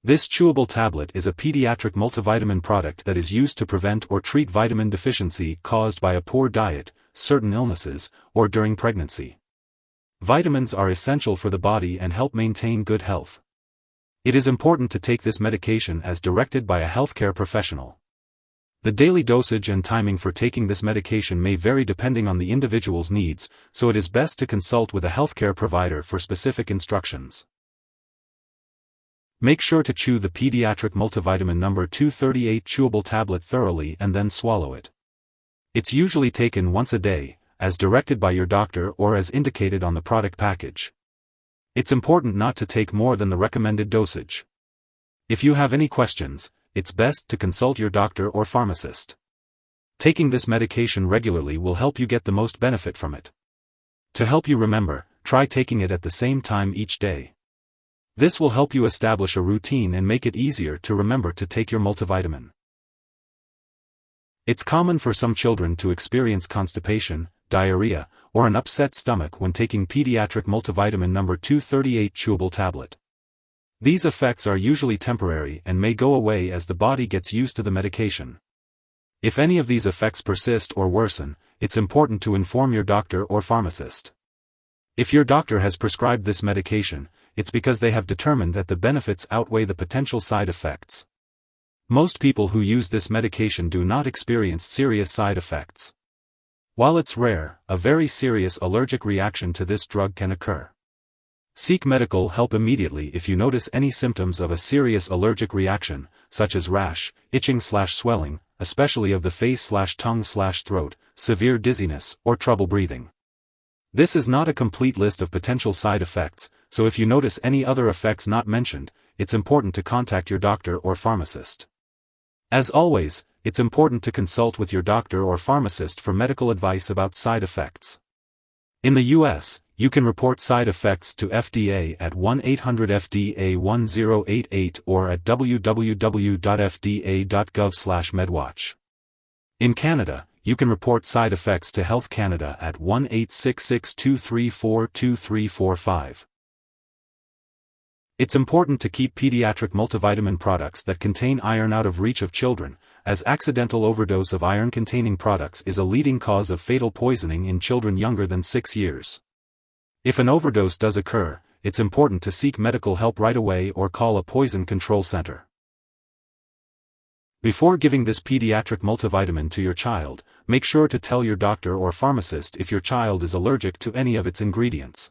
This chewable tablet is a pediatric multivitamin product that is used to prevent or treat vitamin deficiency caused by a poor diet, certain illnesses, or during pregnancy. Vitamins are essential for the body and help maintain good health. It is important to take this medication as directed by a healthcare professional. The daily dosage and timing for taking this medication may vary depending on the individual's needs, so it is best to consult with a healthcare provider for specific instructions. Make sure to chew the Pediatric Multivitamin No.238 Chewable tablet thoroughly and then swallow it. It's usually taken once a day, as directed by your doctor or as indicated on the product package. It's important not to take more than the recommended dosage. If you have any questions, it's best to consult your doctor or pharmacist. Taking this medication regularly will help you get the most benefit from it. To help you remember, try taking it at the same time each day. This will help you establish a routine and make it easier to remember to take your multivitamin. It's common for some children to experience constipation, diarrhea, or an upset stomach when taking Pediatric Multivitamin No.238 Chewable tablet. These effects are usually temporary and may go away as the body gets used to the medication. If any of these effects persist or worsen, it's important to inform your doctor or pharmacist. If your doctor has prescribed this medication, it's because they have determined that the benefits outweigh the potential side effects. Most people who use this medication do not experience serious side effects. While it's rare, a very serious allergic reaction to this drug can occur. Seek medical help immediately if you notice any symptoms of a serious allergic reaction, such as rash, itching/swelling, especially of the face/tongue/throat, severe dizziness, or trouble breathing. This is not a complete list of potential side effects, so if you notice any other effects not mentioned, it's important to contact your doctor or pharmacist. As always, it's important to consult with your doctor or pharmacist for medical advice about side effects. In the U.S., you can report side effects to FDA at 1-800-FDA-1088 or at www.fda.gov/medwatch. In Canada, you can report side effects to Health Canada at 1-866-234-2345. It's important to keep pediatric multivitamin products that contain iron out of reach of children, as accidental overdose of iron-containing products is a leading cause of fatal poisoning in children younger than 6 years. If an overdose does occur, it's important to seek medical help right away or call a poison control center. Before giving this pediatric multivitamin to your child, make sure to tell your doctor or pharmacist if your child is allergic to any of its ingredients.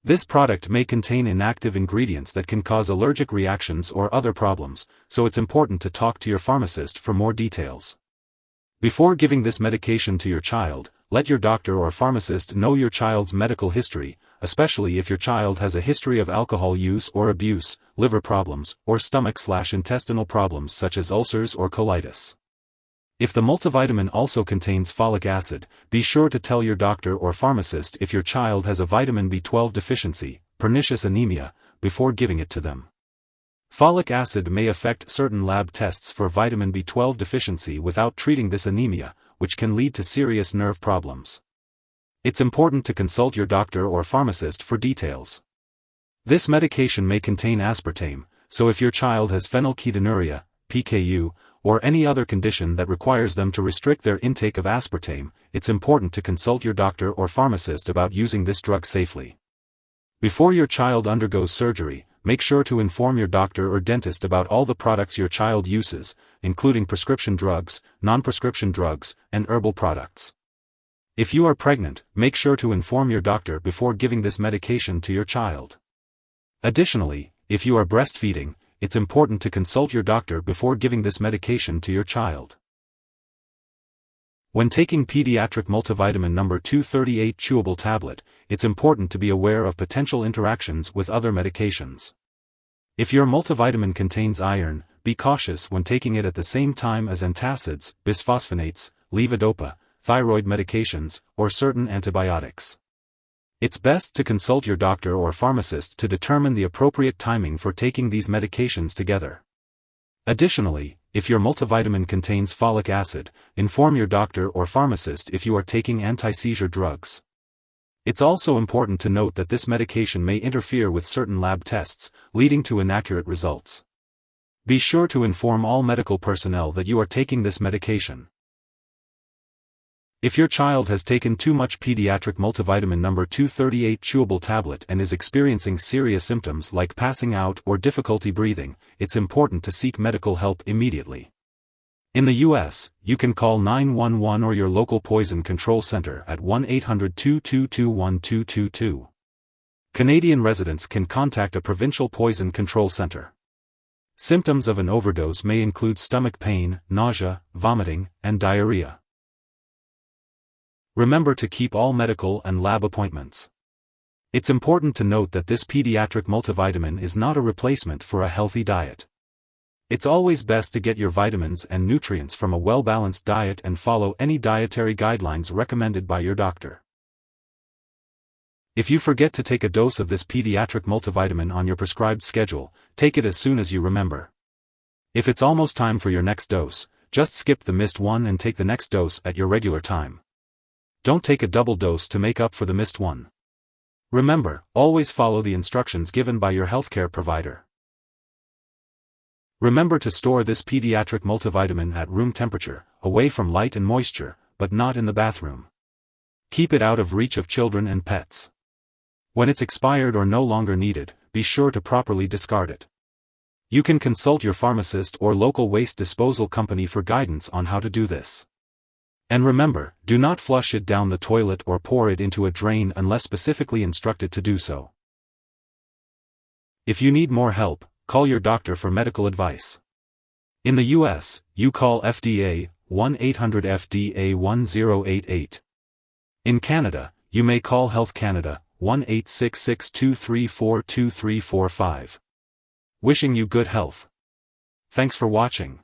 This product may contain inactive ingredients that can cause allergic reactions or other problems, so it's important to talk to your pharmacist for more details. Before giving this medication to your child, let your doctor or pharmacist know your child's medical history, especially if your child has a history of alcohol use or abuse, liver problems, or stomach/intestinal problems such as ulcers or colitis. If the multivitamin also contains folic acid, be sure to tell your doctor or pharmacist if your child has a vitamin B12 deficiency, pernicious anemia, before giving it to them. Folic acid may affect certain lab tests for vitamin B12 deficiency without treating this anemia, which can lead to serious nerve problems. It's important to consult your doctor or pharmacist for details. This medication may contain aspartame, so if your child has phenylketonuria, PKU, or any other condition that requires them to restrict their intake of aspartame, it's important to consult your doctor or pharmacist about using this drug safely. Before your child undergoes surgery, make sure to inform your doctor or dentist about all the products your child uses, including prescription drugs, non-prescription drugs, and herbal products. If you are pregnant, make sure to inform your doctor before giving this medication to your child. Additionally, if you are breastfeeding, it's important to consult your doctor before giving this medication to your child. When taking Pediatric Multivitamin No.238 Chewable tablet, it's important to be aware of potential interactions with other medications. If your multivitamin contains iron, be cautious when taking it at the same time as antacids, bisphosphonates, levodopa, thyroid medications, or certain antibiotics. It's best to consult your doctor or pharmacist to determine the appropriate timing for taking these medications together. Additionally, if your multivitamin contains folic acid, inform your doctor or pharmacist if you are taking anti-seizure drugs. It's also important to note that this medication may interfere with certain lab tests, leading to inaccurate results. Be sure to inform all medical personnel that you are taking this medication. If your child has taken too much Pediatric Multivitamin No.238 Chewable tablet and is experiencing serious symptoms like passing out or difficulty breathing, it's important to seek medical help immediately. In the U.S., you can call 911 or your local poison control center at 1-800-222-1222. Canadian residents can contact a provincial poison control center. Symptoms of an overdose may include stomach pain, nausea, vomiting, and diarrhea. Remember to keep all medical and lab appointments. It's important to note that this pediatric multivitamin is not a replacement for a healthy diet. It's always best to get your vitamins and nutrients from a well-balanced diet and follow any dietary guidelines recommended by your doctor. If you forget to take a dose of this pediatric multivitamin on your prescribed schedule, take it as soon as you remember. If it's almost time for your next dose, just skip the missed one and take the next dose at your regular time. Don't take a double dose to make up for the missed one. Remember, always follow the instructions given by your healthcare provider. Remember to store this pediatric multivitamin at room temperature, away from light and moisture, but not in the bathroom. Keep it out of reach of children and pets. When it's expired or no longer needed, be sure to properly discard it. You can consult your pharmacist or local waste disposal company for guidance on how to do this. And remember, do not flush it down the toilet or pour it into a drain unless specifically instructed to do so. If you need more help, call your doctor for medical advice. In the US, you call FDA, 1-800-FDA-1088. In Canada, you may call Health Canada, 1-866-234-2345. Wishing you good health. Thanks for watching.